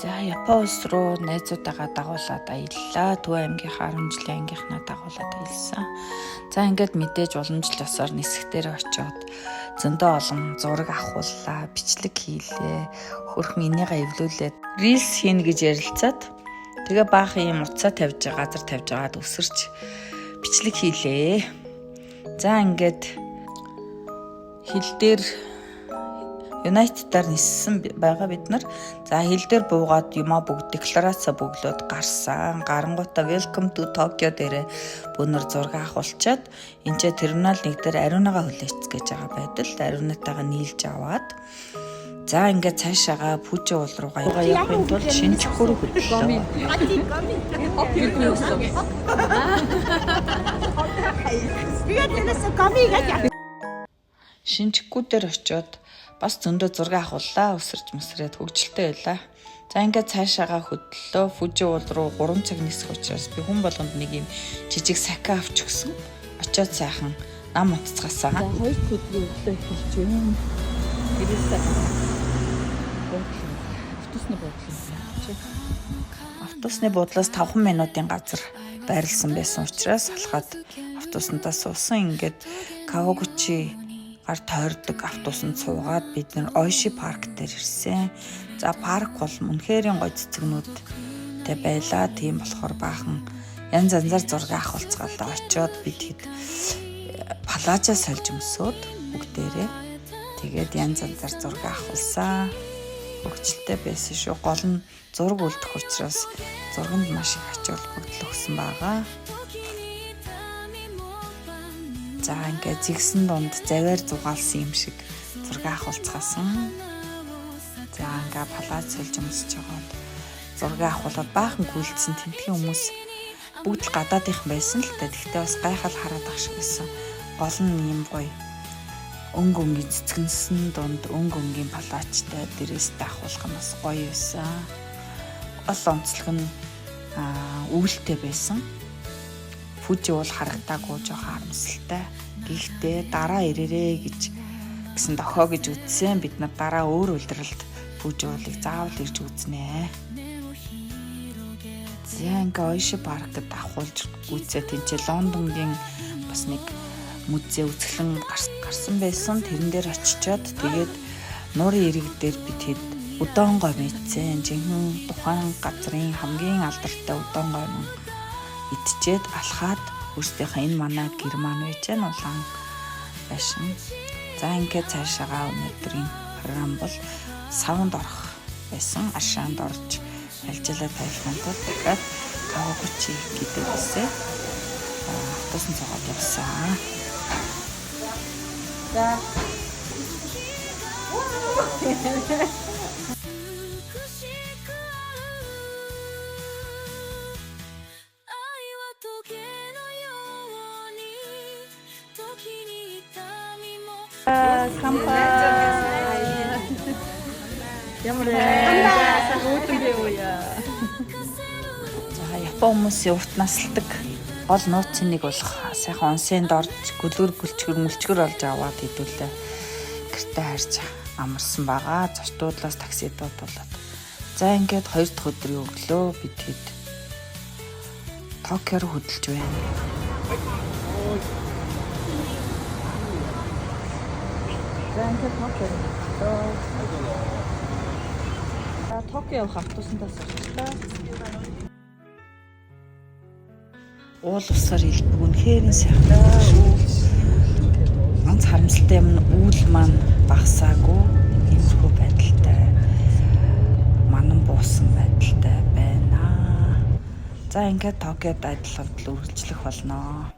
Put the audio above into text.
За Япон улс руу найзуудаагаа дагуулад аяллаа. Төв аймгийнхаа 10 жилийн ангийнхнаа дагуулад аялсан. За ингээд мэдээж уламжлал ёсоор нисгтэр очиод зөндөө олон зураг авахуллаа, бичлэг хийлээ. Хөрхөн энийгээ эвлүүлээд рилс хийнэ гэж ярилцаад тэгээ баахан юм утсаа тавьж байгаа, газар тавьж байгаад өсөрч бичлэг хийлээ. За ингээд хил дээр United-аар ниссэн байгаа бид нар. За хил дээр буугаад юмаа бүгд декларацаа бөглөөд гарсан. Гарангуудаа Welcome to Tokyo дээрээ бүүнөр зураг авахулчаад энэ терминал 1 дээр ариунагаа хүлээц гэж байгаа байдал ариунатайгаа нийлж аваад за ингээд цаашаага Фужи уул руугаа явахын тулд Шинчуку руу хөдлөө. Шинчуку дээр очиод бас зөндөө зураг авахуллаа, өсөрч мэсрээд хөгжилтэй байлаа. За ингээд цаашаага хөдлөө. Фужи уул руу 3 цаг нисэх учраас би хүн болгонд нэг юм жижиг сака авч өгсөн. Очиод сайхан нам утцгаасаа. За 2 өдрийн өглөө эхэлж байна. Автобусны буудлаас 5 минутын газар байрлсан байсан учраас алхаад автобуснаас суусан. Ингээд Кавагучи гар тойрдог автобусанд суугаад бид нэр Ойши парк дээр ирсэн. За парк бол үнэхэрийн гоё цэцгнүүдтэй байлаа. Тийм болохоор баахан янз янзаар зураг авахулцгаалаа очиод бид хэд палажа сольж өмсөөд бүгдээрээ тэгээд янз янзаар зураг авахулсан. Хөгжилтэй байсан шүү. Гол нь зураг үлдэх учраас зурганд маш их ач холбогдол өгсөн байгаа. За ингээд зигсэн дунд заваар зугаалсан юм шиг зураг авахулцгаасан. За ингээд палац сольж өмсөж байгаад зураг авахулаад баахан гүйлдсэн тентгийн хүмүүс бүгд л гадаадынхан байсан л та. Тэгтээ бас гайхал хараад ах шиг байсан. Гол нь юм гоё өнгийн цэцгэнсэн дунд өнгийн палачтай дээрээс авахулах нь бас гоё байсан. Гол онцлог нь өвөлтэй байсан. Фужи уул харагдаагүй жоохон харамсалтай. Гэхдээ дараа ирээрээ гэсэн дохоо гэж үзсэн. Бид нар дараа өөр улиралд Фужи уулыг заавал ирж үзнэ. Зянга Ойши паркт авахулж үзээ тэнцээ Лондонгийн бас нэг музей үзэсгэлэн гарсан байсан. Тэрэн дээр очичоод тэгээд нуурын ирэг дээр бид хэд удаан гой мэдсэн. Жинхэнэ тухайн газрын хамгийн алдартай удаан гой нь идчихэд алхаад өөрсдийнхээ энэ манай герман байж гэн улаан байшин. За ингээд цаашаага өнөөдрийн програм бол саунд орох байсан. Ашаанд орж алжлаа тайлбарлахад дахиад Кавагучи гэдэг үсээ автобусны цогод явсан. За Кампай. Ямар за Япон хүмүүсийн урт насалдаг гол нууцын нэг болох сайхан онсенд орж гүлгэр олж аваад хэдүүлээ гэртээ харж амарсан байгаа. Зочдуудлаас таксидууд болоод. За ингээд 2 дахь өдрийн өглөө бид хэд Токио руу хөдөлж байна. За ингээд Токио явах автобусантаас очлоо. Уул усаар илбэг үнэхээр сайхан. Ганц харамсалтай юм нь үүл маань багасаагүй иймэрхүү байдалтай манан буусан байдалтай байна. За ингээд Токиод адилхан үргэлжлэх болно.